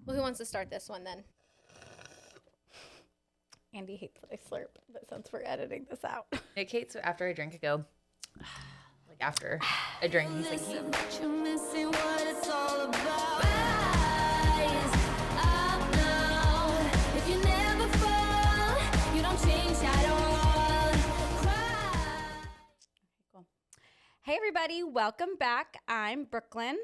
Well, who wants to start this one then? Andy hates that I slurp, but since we're editing this out. Nick hates after I drink, I go, like after I drink, he's like, You're missing what it's all about. Rise up now. If you never fall, you don't change at all. Cry. Cool. Hey, everybody. Welcome back. I'm Brooklyn,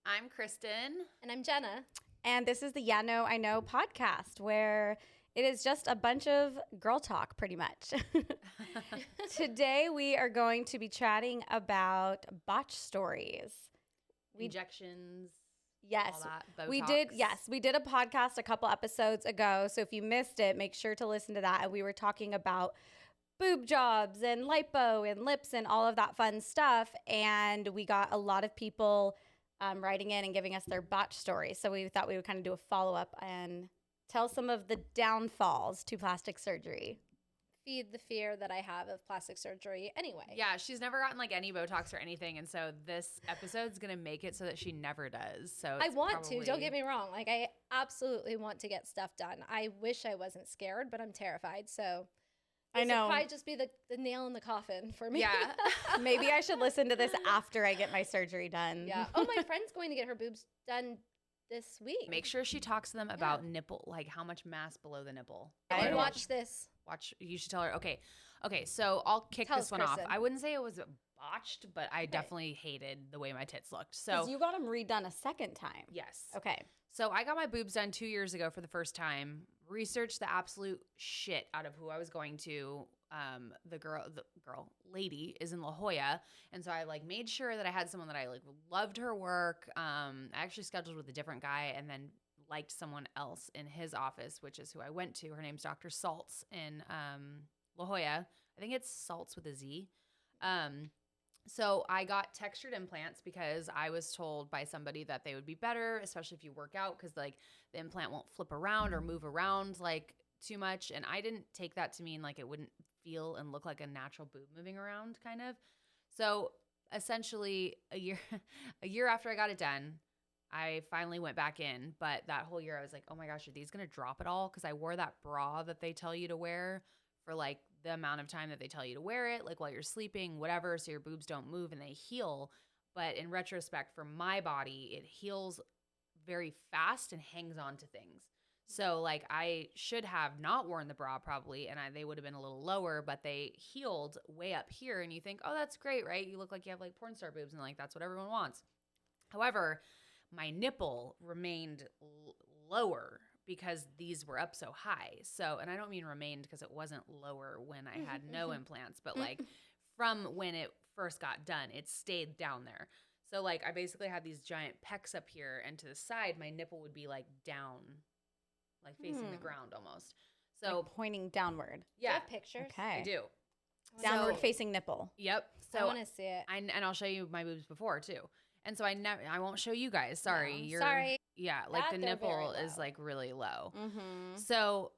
I'm Kristen. And I'm Jenna. and this is the Yeah, No, I Know podcast, where it is just a bunch of girl talk, pretty much. Today, we are going to be chatting about botch stories. Injections. Yes, all that, we Botox. did. Yes, we did a podcast a couple episodes ago. So if you missed it, make sure to listen to that. And we were talking about boob jobs and lipo and lips and all of that fun stuff. And we got a lot of people writing in and giving us their botch stories. So we thought we would kind of do a follow up and tell some of the downfalls to plastic surgery. Feed the fear that I have of plastic surgery anyway. Yeah, she's never gotten like any Botox or anything, and so this episode's gonna make it so that she never does. So I it's want to. probably- Don't get me wrong. Like, I absolutely want to get stuff done. I wish I wasn't scared, but I'm terrified. So I this know. would probably just be the nail in the coffin for me. Yeah. Maybe I should listen to this after I get my surgery done. Yeah. Oh, my friend's going to get her boobs done this week. Make sure she talks to them about nipple, like how much mass below the nipple. And I watch this. Watch. You should tell her. Okay. So I'll kick Tell this us, one off. Kristen. I wouldn't say it was botched, but I definitely hated the way my tits looked. So Because you got them redone a second time. yes. Okay. So I got my boobs done 2 years ago for the first time. Researched the absolute shit out of who I was going to. The lady is in La Jolla, and so I like made sure that I had someone that I like loved her work. I actually scheduled with a different guy, and then liked someone else in his office, which is who I went to. Her name's Dr. Saltz in La Jolla. I think it's Saltz with a Z. So I got textured implants because I was told by somebody that they would be better, especially if you work out, because like the implant won't flip around or move around like too much. And I didn't take that to mean like it wouldn't feel and look like a natural boob moving around kind of. So essentially a year after I got it done, I finally went back in, but that whole year I was like, oh my gosh, are these going to drop at all? Because I wore that bra that they tell you to wear for like the amount of time that they tell you to wear it, like while you're sleeping, whatever, so your boobs don't move and they heal. But in retrospect, for my body, it heals very fast and hangs on to things. So like I should have not worn the bra probably, and they would have been a little lower, but they healed way up here. And you think, oh, that's great, right? You look like you have like porn star boobs, and like that's what everyone wants. However, my nipple remained lower because these were up so high. So, and I don't mean remained because it wasn't lower when I had no implants, but like from when it first got done, it stayed down there. So like I basically had these giant pecs up here, and to the side, my nipple would be like down, like facing the ground almost. So Like pointing downward. Do you yeah, have pictures? Okay. I do. Downward So- facing nipple. Yep. I So want to see it. and I'll show you my boobs before too. And so I won't show you guys. Sorry. No, sorry. Yeah, like That the they're very nipple is low. like really low. Mm-hmm. So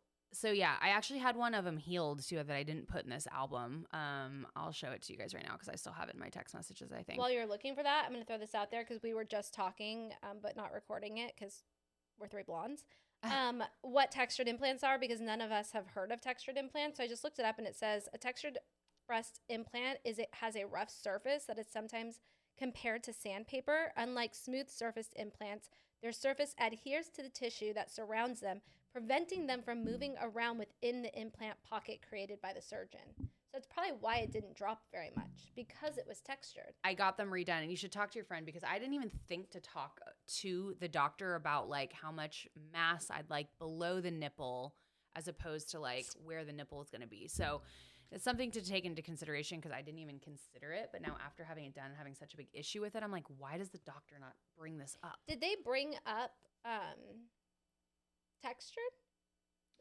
yeah, I actually had one of them healed too that I didn't put in this album. I'll show it to you guys right now because I still have it in my text messages, I think. While you're looking for that, I'm going to throw this out there because we were just talking, but not recording it because we're three blondes. What textured implants are, because none of us have heard of textured implants. So I just looked it up, and it says a textured breast implant has a rough surface that is sometimes compared to sandpaper. Unlike smooth surfaced implants, their surface adheres to the tissue that surrounds them, preventing them from moving around within the implant pocket created by the surgeon. So that's probably why it didn't drop very much, because it was textured. I got them redone, and you should talk to your friend because I didn't even think to talk to the doctor about like how much mass I'd like below the nipple as opposed to like where the nipple is going to be. So it's something to take into consideration because I didn't even consider it. But now after having it done and having such a big issue with it, I'm like, why does the doctor not bring this up? Did they bring up textured?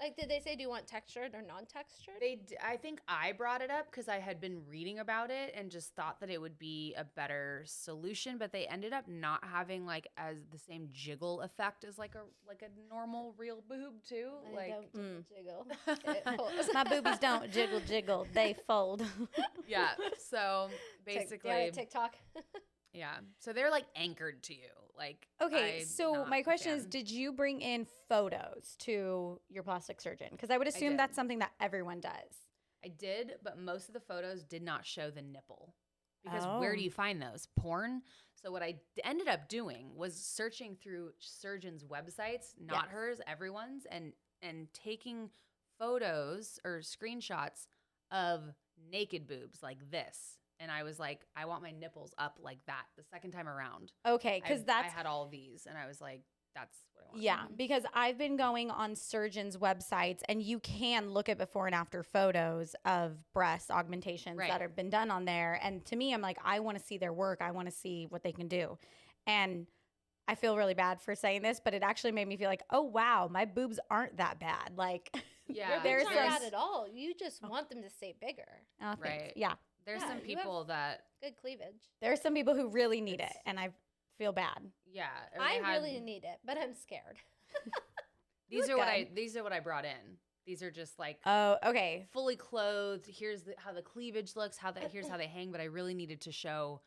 Like, did they say, do you want textured or non-textured? I think I brought it up because I had been reading about it and just thought that it would be a better solution, but they ended up not having like as the same jiggle effect as like a normal real boob too. I Like don't jiggle. It pulls. My boobies don't jiggle, jiggle. They fold. yeah. So Yeah, basically, TikTok. Yeah. So they're like anchored to you. Like, Okay, I'm so not my a question is, fan. did you bring in photos to your plastic surgeon? Because I would assume did. that's something that everyone does. I did, but most of the photos did not show the nipple. Because Oh. where do you find those? Porn? So what I ended up doing was searching through surgeons' websites, not Yes. hers, everyone's, and taking photos or screenshots of naked boobs like this. And I was like, I want my nipples up like that the second time around. Okay, because I had all these, and I was like, that's what I want. yeah, because I've been going on surgeons' websites and you can look at before and after photos of breast augmentations Right. that have been done on there. And to me, I'm like, I want to see their work. I want to see what they can do. And I feel really bad for saying this, but it actually made me feel like, oh, wow, my boobs aren't that bad. Like, Yeah. there's Not some. bad at all. You just want them to stay bigger. Oh, thanks. Right. Yeah. There's Yeah, some you have- people that, Good cleavage. There are some people who really need it, It's- and I feel bad. yeah. or I they had- really need it, but I'm scared. These look are good. these are what I brought in. These are just like Oh, okay. fully clothed. Here's how the cleavage looks. Here's how they hang. But I really needed to show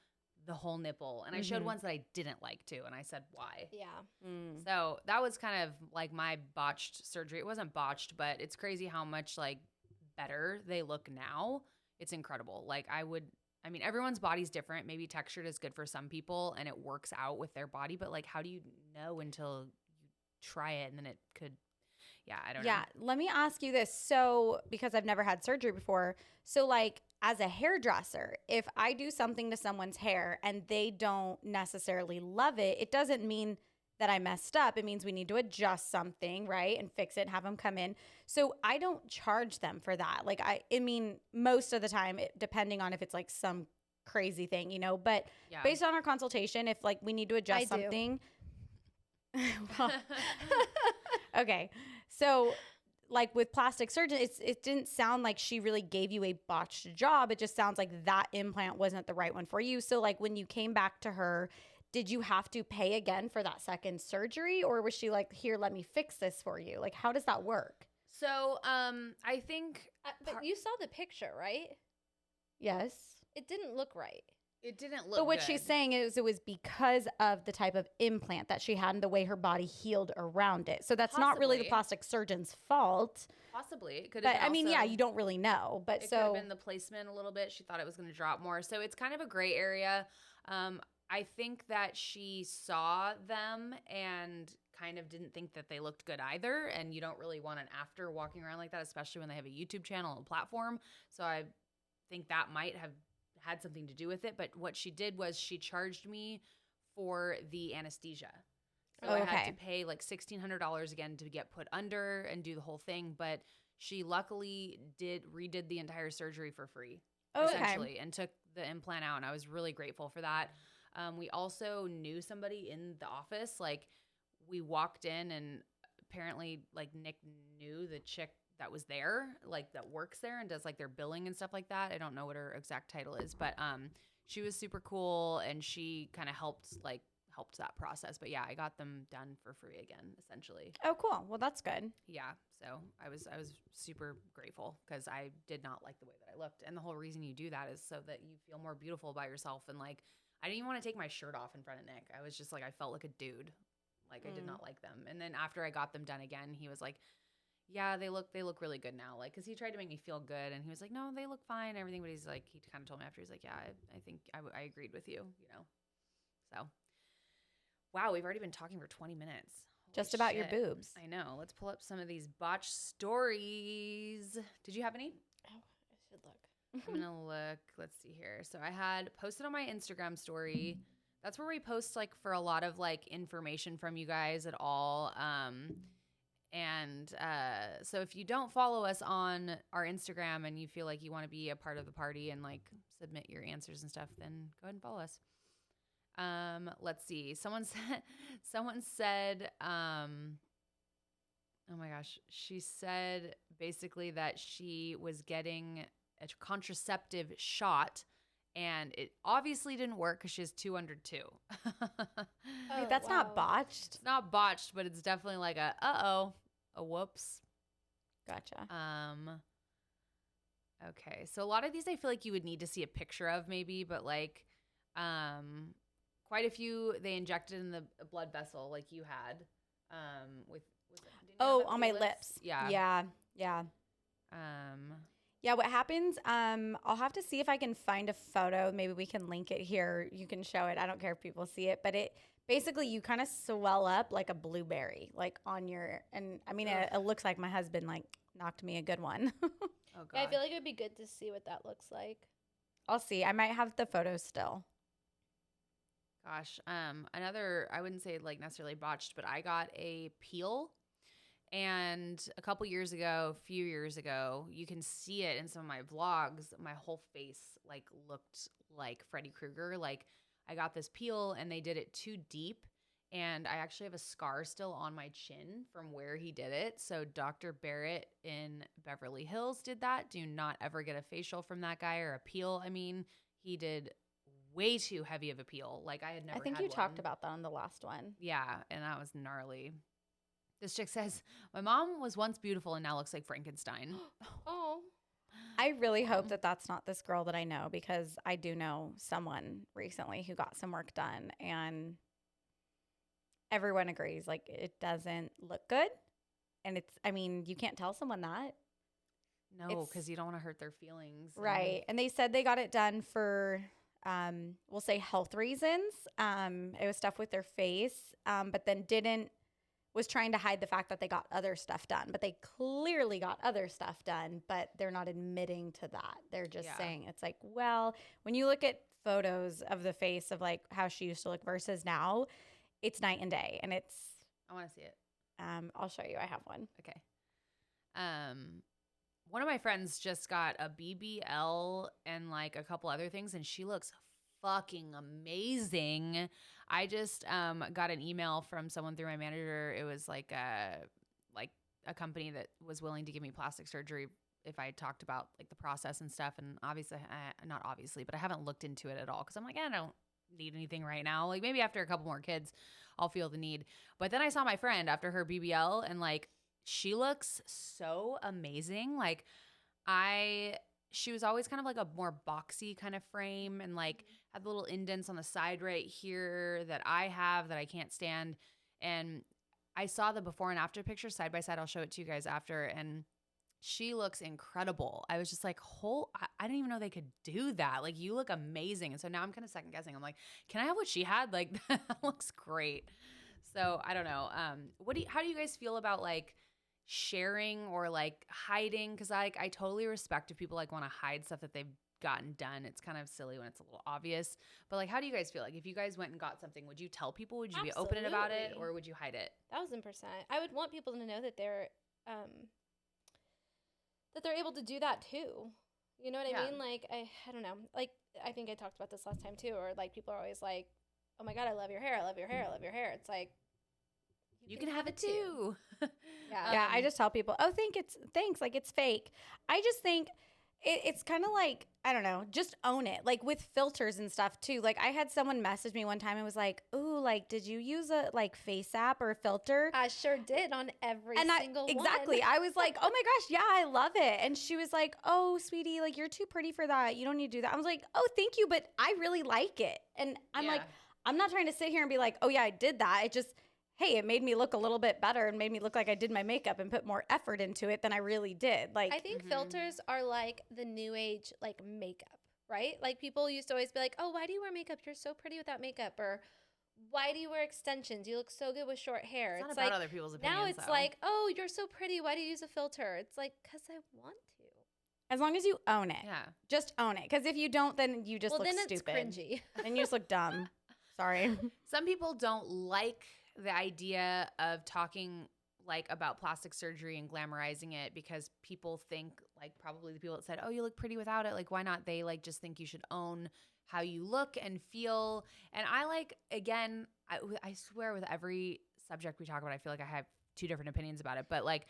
the whole nipple, and I showed Mhm. ones that I didn't like too, and I said why. Yeah. Mm. So that was kind of like my botched surgery. It wasn't botched, but it's crazy how much like better they look now. It's incredible. Like I mean, everyone's body's different. Maybe textured is good for some people and it works out with their body, but like, how do you know until you try it and then it could, yeah, I don't know. Yeah, let me ask you this. So, because I've never had surgery before, so like as a hairdresser, if I do something to someone's hair and they don't necessarily love it, it doesn't mean that I messed up. It means we need to adjust something, right? And fix it and have them come in. So I don't charge them for that. Like I mean, most of the time, depending on if it's like some crazy thing, you know, but Yeah. based on our consultation, if like we need to adjust I do. something. Well, okay. So like with plastic surgeon, it didn't sound like she really gave you a botched job. It just sounds like that implant wasn't the right one for you. So like when you came back to her, did you have to pay again for that second surgery, or was she like, here, let me fix this for you? Like, how does that work? So, I think But you saw the picture, right? Yes. It didn't look right. it didn't look But what good. she's saying is it was because of the type of implant that she had and the way her body healed around it. So that's not really the Possibly. plastic surgeon's fault. Possibly. It could But have I been mean, also- yeah, you don't really know. But It could have so been the placement a little bit. She thought it was going to drop more. So it's kind of a gray area. I think that she saw them and kind of didn't think that they looked good either. And you don't really want an after walking around like that, especially when they have a YouTube channel and platform. So I think that might have had something to do with it. But what she did was she charged me for the anesthesia. So I had Okay. to pay like $1,600 again to get put under and do the whole thing. But she luckily redid the entire surgery for free, essentially, and took the implant out. And I was really grateful for that. We also knew somebody in the office. Like we walked in and apparently like Nick knew the chick that was there, like that works there and does like their billing and stuff like that. I don't know what her exact title is, but she was super cool and she kind of helped that process. But yeah, I got them done for free again, essentially. Oh, cool. Well, that's good. Yeah. So I was super grateful because I did not like the way that I looked. And the whole reason you do that is so that you feel more beautiful about yourself. And like, I didn't even want to take my shirt off in front of Nick. I was just like, I felt like a dude. Like I did not like them. And then after I got them done again, he was like, yeah, they look really good now. Like, cause he tried to make me feel good and he was like, no, they look fine and everything. But he's like, he kind of told me after, he's like, yeah, I think I agreed with you, you know? So, wow, we've already been talking for 20 minutes. Just Holy about your shit. boobs. I know. Let's pull up some of these botch stories. Did you have any? Oh, I should look. I'm gonna look. Let's see here. So I had posted on my Instagram story. That's where we post like for a lot of like information from you guys at all. So if you don't follow us on our Instagram and you feel like you want to be a part of the party and like submit your answers and stuff, then go ahead and follow us. Let's see. Someone said, oh my gosh. She said basically that she was getting a contraceptive shot and it obviously didn't work because she has 2 under 2. Wait, that's not botched. It's not botched, but it's definitely like a whoops. Gotcha. Okay. So a lot of these I feel like you would need to see a picture of maybe, but like quite a few they injected in the blood vessel like you had. With didn't you Oh, have that on with my your lips. Yeah. Yeah. Yeah, what happens, I'll have to see if I can find a photo. Maybe we can link it here. You can show it. I don't care if people see it, but it basically you kind of swell up like a blueberry, like on your, and I mean, it looks like my husband like knocked me a good one. Oh god. Yeah, I feel like it would be good to see what that looks like. I'll see. I might have the photos still. Gosh, another, I wouldn't say like necessarily botched, but I got a peel. And a few years ago, you can see it in some of my vlogs. My whole face like looked like Freddy Krueger. Like I got this peel and they did it too deep. And I actually have a scar still on my chin from where he did it. So Dr. Barrett in Beverly Hills did that. Do not ever get a facial from that guy or a peel. I mean, he did way too heavy of a peel. Like I had never I think had you talked one. about that on the last one. Yeah, and that was gnarly. This chick says, my mom was once beautiful and now looks like Frankenstein. Oh. I really hope that that's not this girl that I know, because I do know someone recently who got some work done and everyone agrees like it doesn't look good. And it's, I mean, you can't tell someone that. No, because you don't want to hurt their feelings. Right. And they said they got it done for, we'll say health reasons. It was stuff with their face, but then was trying to hide the fact that they got other stuff done. But they clearly got other stuff done, but they're not admitting to that. They're just saying, it's like, well, when you look at photos of the face of like how she used to look versus now, it's night and day. And it's, I want to see it. I'll show you. I have one. Okay. One of my friends just got a BBL and like a couple other things, and she looks fucking amazing. I just got an email from someone through my manager. It was like a company that was willing to give me plastic surgery if I talked about like the process and stuff. And obviously, not obviously, but I haven't looked into it at all because I'm like, I don't need anything right now. Like maybe after a couple more kids, I'll feel the need. But then I saw my friend after her BBL, and like she looks so amazing. Like she was always kind of like a more boxy kind of frame and like had the little indents on the side right here that I have that I can't stand. And I saw the before and after picture side by side. I'll show it to you guys after. And she looks incredible. I was just like, I didn't even know they could do that. Like, you look amazing. And so now I'm kind of second guessing. I'm like, can I have what she had? Like, that looks great. So I don't know. How do you guys feel about like sharing or like hiding? Because I totally respect if people like want to hide stuff that they've gotten done. It's kind of silly when it's a little obvious. But like, how do you guys feel? Like, if you guys went and got something, would you tell people? Would you be open about it, or would you hide it? 1000%. I would want people to know that they're able to do that too. You know what I mean? Like, I don't know. Like, I think I talked about this last time too. Or like, people are always like, "Oh my God, I love your hair. I love your hair. I love your hair." It's like, you can have it too. Yeah, I just tell people, oh, thanks. Like, it's fake. I just think it's kind of like, I don't know, just own it. Like with filters and stuff too. Like I had someone message me one time and was like, ooh, like, did you use a like face app or a filter? I sure did on every single one. Exactly. I was like, oh my gosh, yeah, I love it. And she was like, oh, sweetie, like you're too pretty for that. You don't need to do that. I was like, oh, thank you, but I really like it. And I'm like, I'm not trying to sit here and be like, oh yeah, I did that. It just, hey, it made me look a little bit better and made me look like I did my makeup and put more effort into it than I really did. Like, I think filters are like the new age, like makeup, right? Like people used to always be like, oh, why do you wear makeup? You're so pretty without makeup. Or why do you wear extensions? You look so good with short hair. It's not about other people's opinions. Now it's like, oh, you're so pretty. Why do you use a filter? It's like, because I want to. As long as you own it. Yeah. Just own it. Because if you don't, then you just look stupid. Then it's cringy. Then you just look dumb. Sorry. Some people don't like the idea of talking like about plastic surgery and glamorizing it because people think, like, probably the people that said, oh, you look pretty without it, like, why not? They like just think you should own how you look and feel. And I like, again, I swear with every subject we talk about, I feel like I have two different opinions about it, but like,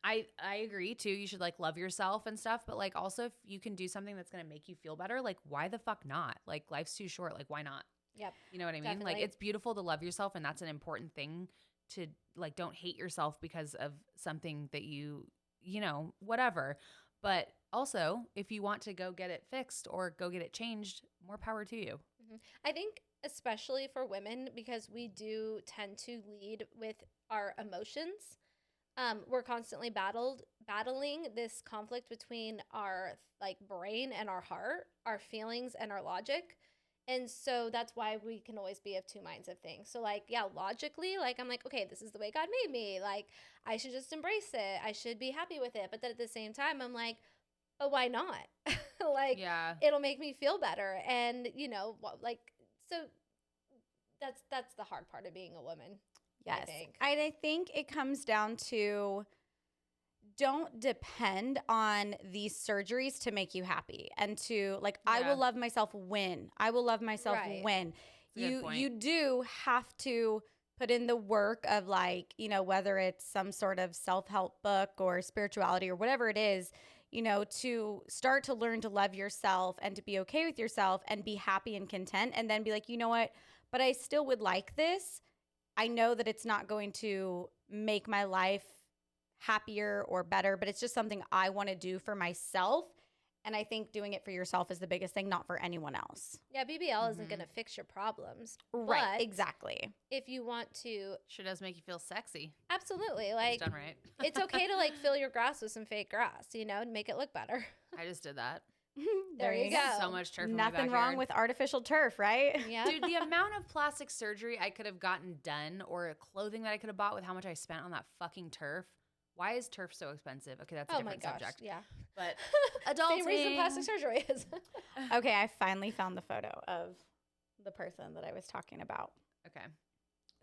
I agree too. You should like love yourself and stuff, but like also if you can do something that's going to make you feel better, like why the fuck not? Like life's too short. Like why not? Yep. You know what I mean? Definitely. Like it's beautiful to love yourself, and that's an important thing to like, don't hate yourself because of something that you know, whatever. But also if you want to go get it fixed or go get it changed, more power to you. I think especially for women, because we do tend to lead with our emotions. We're constantly battling this conflict between our like brain and our heart, our feelings and our logic. And so that's why we can always be of two minds of things. So like, yeah, logically, like I'm like, okay, this is the way God made me. Like I should just embrace it. I should be happy with it. But then at the same time, I'm like, oh, why not? Like, Yeah. it'll make me feel better. And like, so that's the hard part of being a woman. Yes. I think. I think it comes down to don't depend on these surgeries to make you happy and to like I Yeah. will love myself when. I will love myself Right. when. That's a good point. You do have to put in the work of like, whether it's some sort of self-help book or spirituality or whatever it is, to start to learn to love yourself and to be okay with yourself and be happy and content and then be like, you know what? But I still would like this. I know that it's not going to make my life happier or better, but it's just something I want to do for myself. And I think doing it for yourself is the biggest thing, not for anyone else. Yeah, BBL isn't Mhm. going to fix your problems. Right, But exactly. if you want to, Sure does make you feel sexy. absolutely, It's like, done right. it's okay to like fill your grass with some fake grass, and make it look better. I just did that. There you go. So much turf in my Nothing backyard. wrong with artificial turf, right? Yeah. Dude, the amount of plastic surgery I could have gotten done or clothing that I could have bought with how much I spent on that fucking turf. Why is turf so expensive? Okay, that's a Oh my different gosh. subject. Yeah. But Same reason adulting. plastic surgery is. Okay, I finally found the photo of the person that I was talking about. Okay.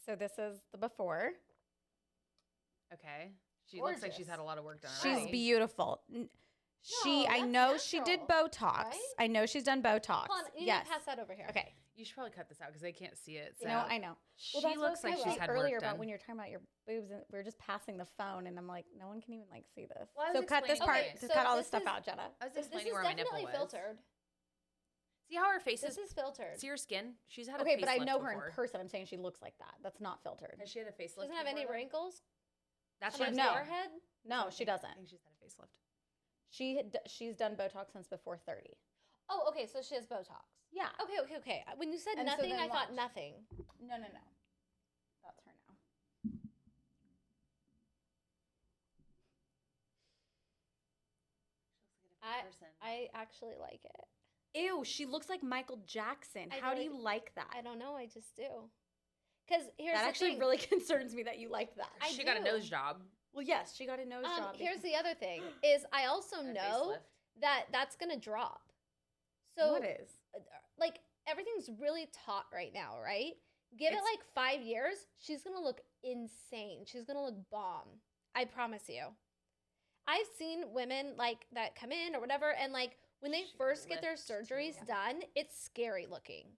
So this is the before. Okay. She looks like she's Gorgeous. had a lot of work done She's already. beautiful. I that's know she did natural, Botox. right? I know she's done Botox. Hold on, you yes. need to pass that over here. Okay. You should probably cut this out because they can't see it. So No, I know. she that's what looks I like was she's saying had earlier work done. about when you're talking about your boobs, and we are just passing the phone, and I'm like, no one can even like see this. Well, I was so cut this explaining- part. okay, to so cut all this this stuff is- out, Jenna. I was This explaining is where my nipple definitely was. filtered. See how her face This is? is filtered. See her skin? She's had Okay, a but I facelift know her in before. person. I'm saying she looks like that. That's not filtered. Has she had a facelift? Doesn't have any before, though? wrinkles. That's on what her I'm no. saying. forehead. No, she I doesn't. think she's had a facelift. She's done Botox since before 30. Oh, okay. So she has Botox. Yeah. Okay. When you said And so nothing, then I thought watch. nothing. No. That's her now. I actually like it. Ew, she looks like Michael Jackson. I How do really- you like that? I don't know. I just do. Because here's That the actually thing. really concerns me that you liked that. I She got a do. nose job. Well, yes, she got a nose job. Here's the other thing: is I also and a know facelift. that that's gonna drop. So what is? like everything's really taut right now, right? Give it It's- like 5 years, she's gonna look insane. She's gonna look bomb. I promise you. I've seen women like that come in or whatever, and like when they She first get their lifts, surgeries too. done, it's scary looking.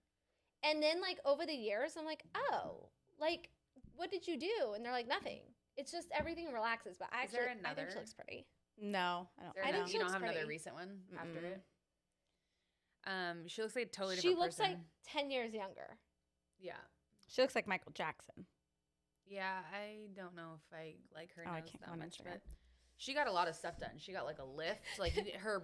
And then like over the years, I'm like, oh, like what did you do? And they're like, nothing. It's just everything relaxes. But Is there I think she another- looks pretty. No, I don't. Is there I another- think she you don't looks have another pretty. recent one after Mm-mm. it. She looks like a totally She different looks person. like 10 years younger. Yeah. She looks like Michael Jackson. Yeah, I don't know if I like her Oh, I nose can't that go on much, Instagram. but she got a lot of stuff done. She got like a lift, like her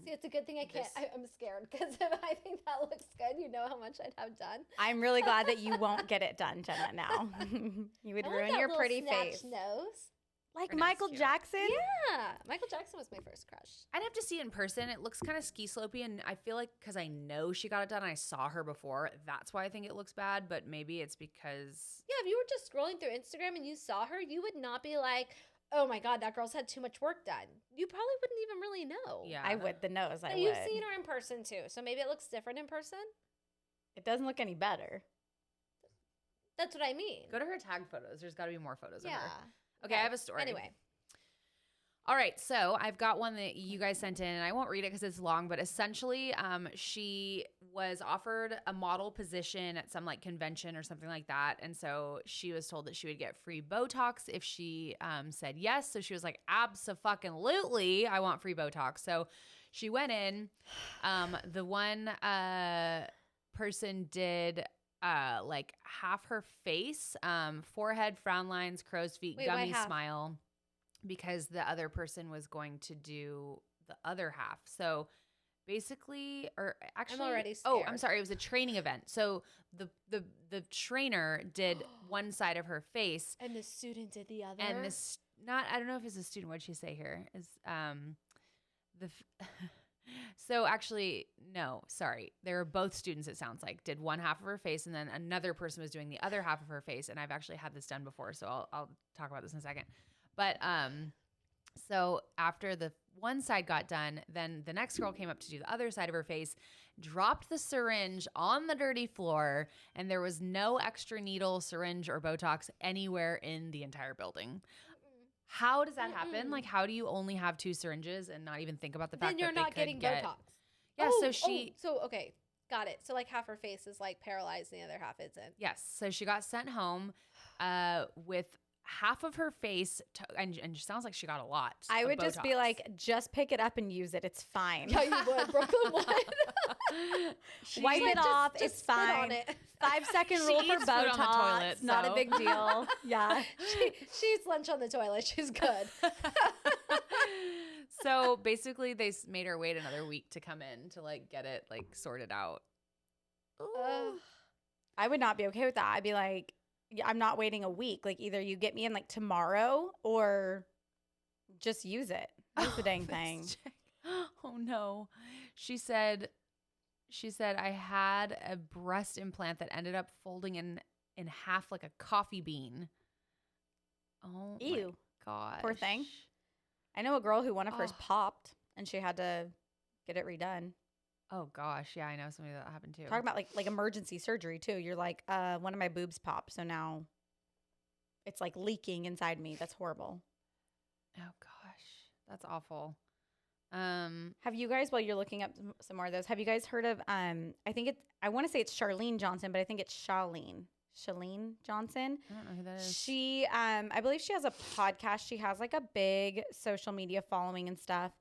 See, it's a good thing I can't. This- I'm scared because if I think that looks good, you know how much I'd have done. I'm really glad that you won't get it done, Jenna. Now you would I like ruin that your little pretty snatched face. nose. Like Her nose Michael cute. Jackson. Yeah, Michael Jackson was my first crush. I'd have to see it in person. It looks kind of ski slopey, and I feel like because I know she got it done, I saw her before. That's why I think it looks bad. But maybe it's because Yeah, if you were just scrolling through Instagram and you saw her, you would not be like, "Oh my God, that girl's had too much work done." You probably wouldn't even really know. yeah, I would. The nose. I But would. you've seen her in person too, so maybe it looks different in person. It doesn't look any better. That's what I mean. Go to her tag photos. There's got to be more photos of Yeah. her. Okay, I have a story. Anyway, All right, so I've got one that you guys sent in, and I won't read it because it's long, but essentially she was offered a model position at some like convention or something like that, and so she was told that she would get free Botox if she said yes. So she was like, abso-fucking-lutely, I want free Botox. So she went in. The one person did like half her face, forehead, frown lines, crow's feet, Wait, why gummy half? smile, because the other person was going to do the other half. So basically, or actually, already oh, I'm scared. sorry, it was a training event. So the trainer did one side of her face, And the student did the other. and this not I don't know if it's a student. What'd she say here? Is so actually no, sorry, they were both students. It sounds like did one half of her face, and then another person was doing the other half of her face. And I've actually had this done before, so I'll talk about this in a second. But so after the one side got done, then the next girl came up to do the other side of her face, dropped the syringe on the dirty floor, and there was no extra needle, syringe, or Botox anywhere in the entire building. How does that happen? Like, how do you only have 2 syringes and not even think about the fact then you're that they not could getting get... Botox. Yeah, so she... So, okay, got it. So, like, half her face is, like, paralyzed and the other half isn't. Yes, so she got sent home with half of her face, and it sounds like she got a lot. I of would just be Botox. like, just pick it up and use it. It's fine. Yeah, you would. Brooklyn would. Wipe it off. It's spit on fine. it. 5-second She rule for eats food on the Botox. toilet, Not a so. big deal. Yeah. She eats lunch on the toilet. She's good. So basically, they made her wait another week to come in to like get it like sorted out. I would not be okay with that. I'd be like, yeah, I'm not waiting a week. Like, either you get me in like tomorrow or just use it. Use the dang This thing. chick- Oh no. She said I had a breast implant that ended up folding in half like a coffee bean. Oh Ew. my gosh. Poor thing. I know a girl who one of hers Oh. popped and she had to get it redone. Oh gosh, yeah, I know somebody that happened too. Talking about like emergency surgery too. You're like, one of my boobs popped, so now it's like leaking inside me. That's horrible. Oh gosh, that's awful. Have you guys, while you're looking up some more of those, have you guys heard of I want to say it's Charlene Johnson, but I think it's Shalene Johnson. I don't know who that is. She I believe she has a podcast. She has like a big social media following and stuff.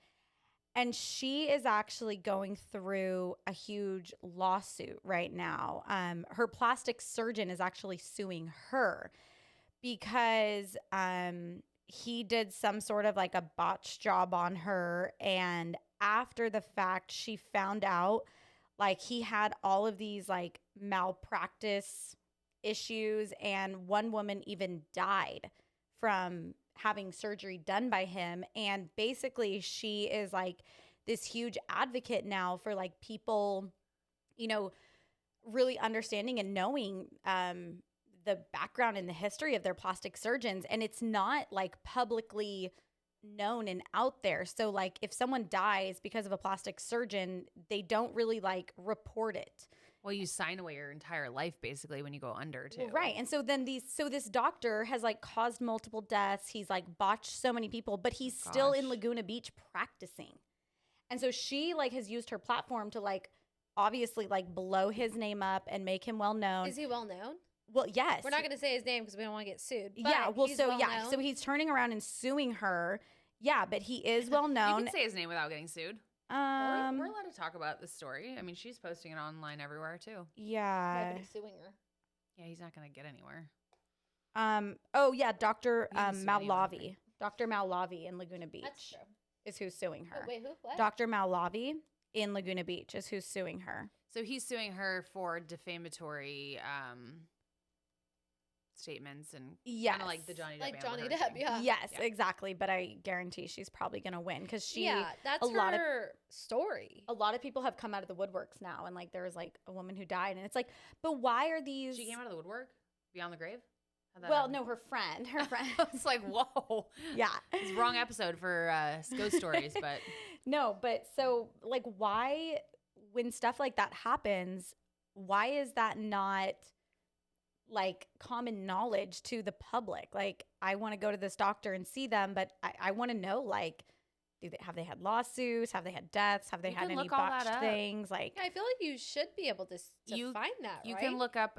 And she is actually going through a huge lawsuit right now. Her plastic surgeon is actually suing her because he did some sort of like a botch job on her. And after the fact, she found out like he had all of these like malpractice issues. And one woman even died from having surgery done by him. And basically she is like this huge advocate now for like people, you know, really understanding and knowing the background and the history of their plastic surgeons. And it's not like publicly known and out there. So like if someone dies because of a plastic surgeon, they don't really like report it. Well, you sign away your entire life basically when you go under too. Well, right. And so then this doctor has like caused multiple deaths. He's like botched so many people, but he's still in Gosh. Laguna Beach practicing. And so she like has used her platform to like obviously like blow his name up and make him well known. Is he well known? Well, yes. We're not going to say his name because we don't want to get sued. But Yeah. Well, he's so well yeah. known. So he's turning around and suing her. Yeah, but he is well You known. can say his name without getting sued. We're allowed to talk about the story. I mean, she's posting it online everywhere too. Yeah. Nobody's suing her. Yeah, he's not going to get anywhere. Oh yeah, Dr. He can sue anyone, I Malavi. think. Dr. Malavi in Laguna Beach That's true. is who's suing Oh, her. wait, who? What? Dr. Malavi in Laguna Beach is who's suing her. So he's suing her for defamatory statements and Yes. kind of like the Johnny Depp. Like Amber Johnny Heard Depp, thing. yeah. Yes, Yeah. exactly. But I guarantee she's probably going to win because Yeah, that's a lot of- her story. a lot of people have come out of the woodworks now. And like there was like a woman who died. And it's like, but why are these? She came out of the woodwork beyond the grave. How'd that Well, happen? no, her friend. Her friend. It's like whoa. Yeah. It's the wrong episode for ghost stories, but No, but so like why when stuff like that happens, why is that not like common knowledge to the public? Like I want to go to this doctor and see them, but I want to know like have they had lawsuits? Have they had deaths? Have they You had can any look all that botched up. things? Like Yeah, I feel like you should be able to You- find that, you right? can look up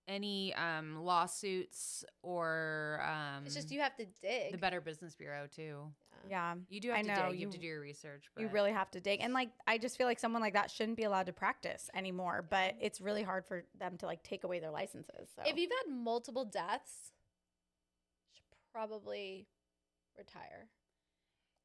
any lawsuits or It's just you have to dig. the Better Business Bureau too. yeah, You do have I to know, dig. You you- have to do your research. you but- really have to dig. And like I just feel like someone like that shouldn't be allowed to practice anymore, but it's really hard for them to like take away their licenses. So If you've had multiple deaths, you should probably retire.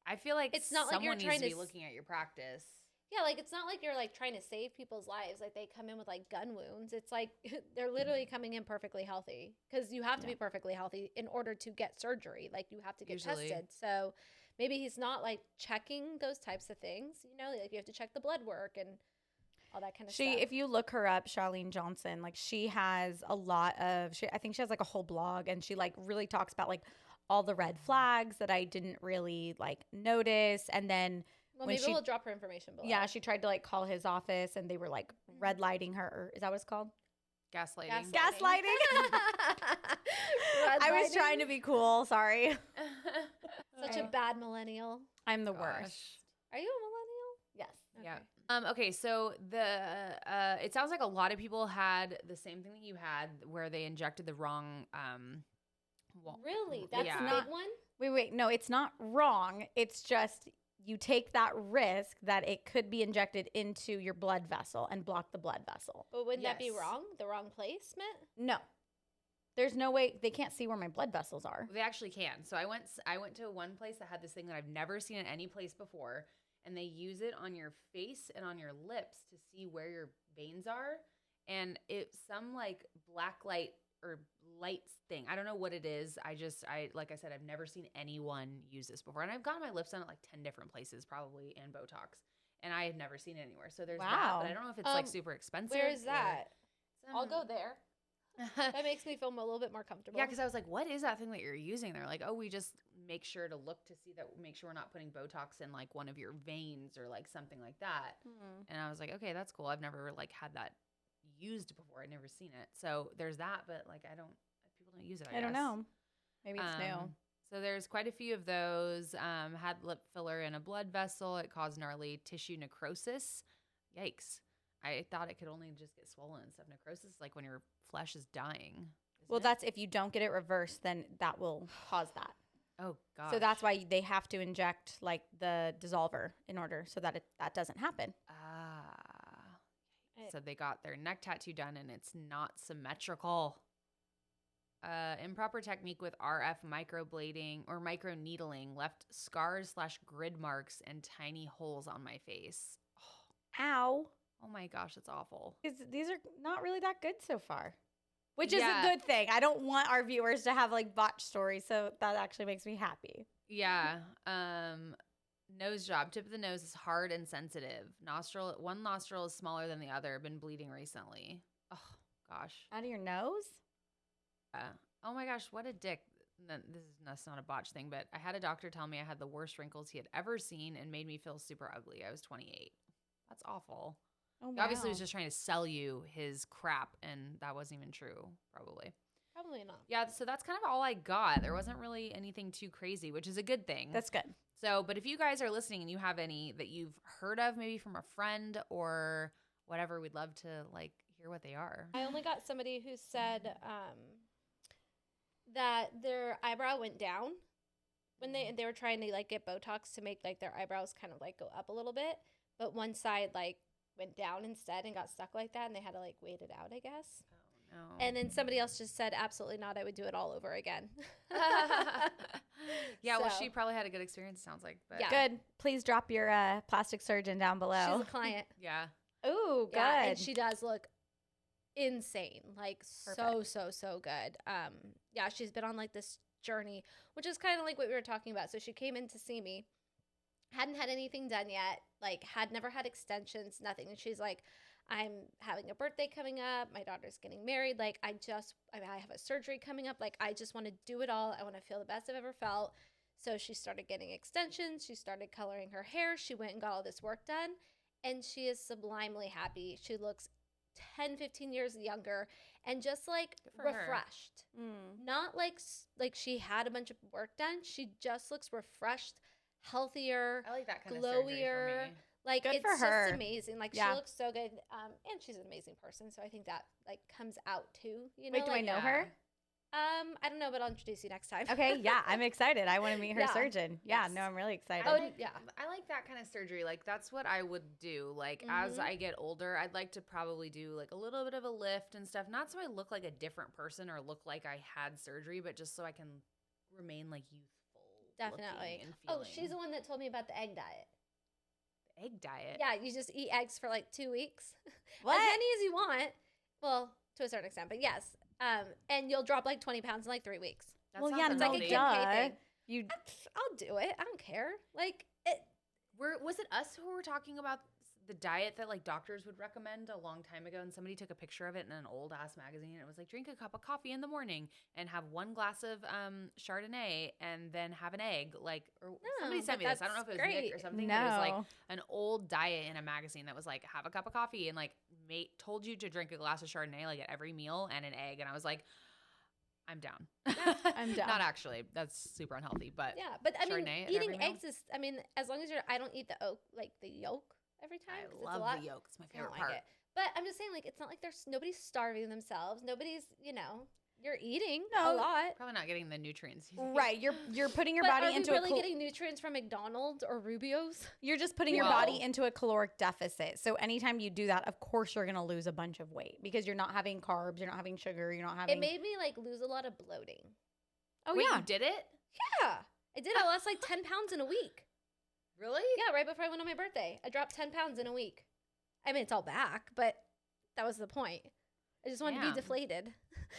I feel like It's not like someone you're needs trying to be to looking at your practice. Yeah, like it's not like you're like trying to save people's lives. Like they come in with like gun wounds. It's like they're literally coming in perfectly healthy because you have to be perfectly healthy in order to get surgery. Like you have to get Usually. tested. So maybe he's not like checking those types of things. You know, like you have to check the blood work and all that kind of stuff. If you look her up, Charlene Johnson, like she has a lot of, I think she has like a whole blog, and she like really talks about like all the red flags that I didn't really like notice. And then well, when maybe we'll drop her information below. yeah, she tried to like call his office, and they were like red lighting her. Is that what it's called? Gaslighting. Gaslighting. I was trying to be cool. Sorry. Such a bad millennial. I'm the Gosh. worst. Are you a millennial? Yes. Yeah. Okay, so it sounds like a lot of people had the same thing that you had, where they injected the wrong. Really? That's Yeah. the Not- big one? Wait. No, it's not wrong. It's just you take that risk that it could be injected into your blood vessel and block the blood vessel. But wouldn't that be Yes. wrong? The wrong placement? No. There's no way. They can't see where my blood vessels are. They actually can. So I went to one place that had this thing that I've never seen in any place before, and they use it on your face and on your lips to see where your veins are, and it's some like black light or lights thing. I don't know what it is. I like I said, I've never seen anyone use this before, and I've gotten my lips done at like 10 different places probably, and Botox, and I had never seen it anywhere. So there's that, Wow. but I don't know if it's like super expensive. Where is that? or I'll go there. That makes me feel a little bit more comfortable. Yeah, because I was like, what is that thing that you're using? They're like, oh, we just make sure to look to see that, make sure we're not putting Botox in like one of your veins or like something like that. And I was like, okay, that's cool. I've never like had that used before. I'd never seen it. So there's that, but like people don't use it. I don't know. Maybe it's new. So there's quite a few of those. Had lip filler in a blood vessel. It caused gnarly tissue necrosis. Yikes. I thought it could only just get swollen and stuff. Necrosis is like when your flesh is dying. Well, that's if you don't get it reversed, then that will cause that. Oh god. So that's why they have to inject like the dissolver in order so that that doesn't happen. So they got their neck tattoo done and it's not symmetrical. Improper technique with RF microblading or micro needling left scars / grid marks and tiny holes on my face. Ow. Oh my gosh, it's awful. These are not really that good so far, which is Yeah. a good thing. I don't want our viewers to have like botch stories, so that actually makes me happy. Yeah. Nose job. Tip of the nose is hard and sensitive. One nostril is smaller than the other. Been bleeding recently. Oh gosh. Out of your nose? Oh my gosh, what a dick. That's not a botch thing, but I had a doctor tell me I had the worst wrinkles he had ever seen and made me feel super ugly. I was 28. That's awful. Oh, He obviously was just trying to sell you his crap, and that wasn't even true, probably. Probably not. Yeah, so that's kind of all I got. There wasn't really anything too crazy, which is a good thing. That's good. So, but if you guys are listening and you have any that you've heard of, maybe from a friend or whatever, we'd love to like hear what they are. I only got somebody who said that their eyebrow went down when they were trying to like get Botox to make like their eyebrows kind of like go up a little bit, but one side like went down instead and got stuck like that, and they had to like wait it out, I guess. Oh no. And then somebody else just said, absolutely not, I would do it all over again. Yeah, well, So- she probably had a good experience, sounds like. But Yeah. Good. Please drop your plastic surgeon down below. She's a client. yeah. Ooh, good. Yeah, and she does look insane, like Perfect. so good. Yeah, she's been on like this journey, which is kind of like what we were talking about. So she came in to see me, hadn't had anything done yet, like had never had extensions, nothing. And she's like, I'm having a birthday coming up, my daughter's getting married, like I have a surgery coming up, like I just want to do it all. I want to feel the best I've ever felt. So she started getting extensions, she started coloring her hair, she went and got all this work done, and she is sublimely happy. She looks 10, 15 years younger and just like Good for her. refreshed. Mm. Not like she had a bunch of work done. She just looks refreshed, healthier, I like that kind of surgery for glowier. me. Like Good it's for her. just amazing. Like Yeah. she looks so good, and she's an amazing person. So I think that like comes out too. You know, Wait, do I like, know Yeah. her? I don't know, but I'll introduce you next time. Okay, yeah, I'm excited. I want to meet her Yeah. surgeon. Yeah, Yes. no, I'm really excited. Oh, yeah. I like that kind of surgery. Like that's what I would do. Like as Mhm. I get older, I'd like to probably do like a little bit of a lift and stuff. Not so I look like a different person or look like I had surgery, but just so I can remain like youthful. looking Definitely. and Oh, feeling. she's the one that told me about the egg diet. egg diet. Yeah, you just eat eggs for like 2 weeks. What? As many as you want. Well, to a certain extent, but yes. And you'll drop like 20 pounds in like 3 weeks. That Well, sounds yeah, It's no, like a unhealthy. Kim K duh. thing. You I'll do it. I don't care. Like, Was it us who were talking about the diet that like doctors would recommend a long time ago, and somebody took a picture of it in an old ass magazine, and it was like, drink a cup of coffee in the morning and have 1 glass of Chardonnay and then have an egg, like, or somebody but sent me this. I don't know if it was Nick or great. something, but it was like No. an old diet in a magazine that was like, have a cup of coffee and like told you to drink a glass of Chardonnay like at every meal and an egg, and I was like, I'm down. I'm down. Not actually. That's super unhealthy, but yeah. But I mean, Chardonnay at every eating meal? eggs is, I mean, as long as I don't eat the yolk every time. I 'cause it's a love lot. the yolk. It's my I don't favorite like part. it. But I'm just saying, like, it's not like nobody's starving themselves. Nobody's, you're eating No. a lot. Probably not getting the nutrients. you need. Right, you're putting your But body are into we really a getting nutrients from McDonald's or Rubio's? you're just putting your Well- body into a caloric deficit. So anytime you do that, of course you're gonna lose a bunch of weight because you're not having carbs, you're not having sugar, you're not having. It made me like lose a lot of bloating. oh Wait, yeah, you did it? Yeah, I did. I lost like 10 pounds in a week. Really? Yeah, right before I went on my birthday, I dropped 10 pounds in a week. I mean, it's all back, but that was the point. I just wanted to Damn. be deflated.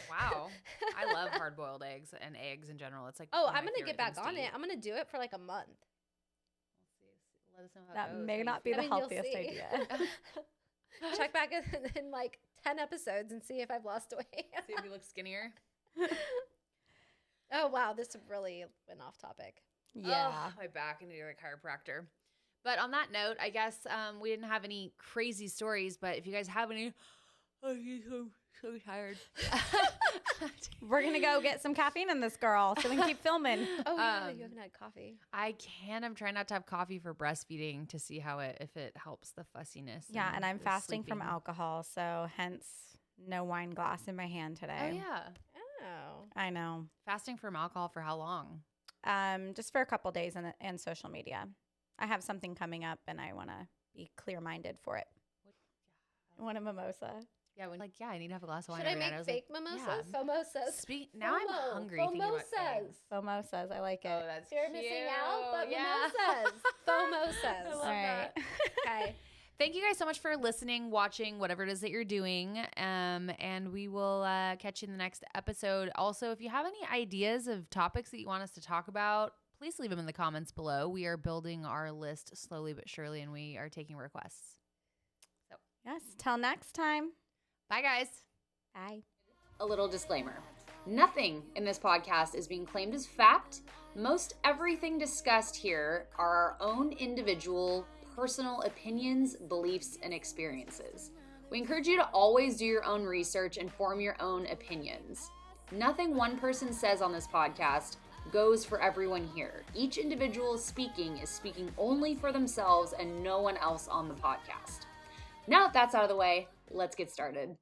Wow. I love hard boiled eggs and eggs in general. It's like Oh, one of I'm my gonna get favorite back things to on it. eat. I'm gonna do it for like a month. We'll see. Let us know how that it goes. may how you not be I the mean, you'll healthiest see. idea. Check back in like 10 episodes and see if I've lost weight. See if you look skinnier. Oh wow, this really went off topic. Yeah. Oh, my back. I need to go to a chiropractor. But on that note, I guess we didn't have any crazy stories, but if you guys have any, I'm so tired. We're gonna go get some caffeine in this girl so we can keep filming. Oh yeah, Um, you haven't had coffee. I can. I'm trying not to have coffee for breastfeeding to see if it helps the fussiness. Yeah, and I'm the fasting from sleeping. alcohol, so hence no wine glass in my hand Oh today. yeah, Oh. I know. fasting from alcohol for how long? Just for a couple days and social media. I have something coming up, and I want to be clear-minded for it. I want a mimosa. Yeah, I need to have a glass of wine. Should I every night. make was fake like, mimosas? yeah. Mimosas. Now I'm FOMO. hungry thinking about Mimosas. eggs. Mimosas, I like it. Oh, that's Fear of cute. missing out, but yeah. mimosas. Fomosas. All right. Okay. Thank you guys so much for listening, watching, whatever it is that you're doing. And we will catch you in the next episode. Also, if you have any ideas of topics that you want us to talk about, please leave them in the comments below. We are building our list slowly but surely, and we are taking requests. Yes. Till next time. Bye, guys. Bye. A little disclaimer. Nothing in this podcast is being claimed as fact. Most everything discussed here are our own individual, personal opinions, beliefs, and experiences. We encourage you to always do your own research and form your own opinions. Nothing one person says on this podcast goes for everyone here. Each individual speaking is speaking only for themselves and no one else on the podcast. Now that that's out of the way, let's get started.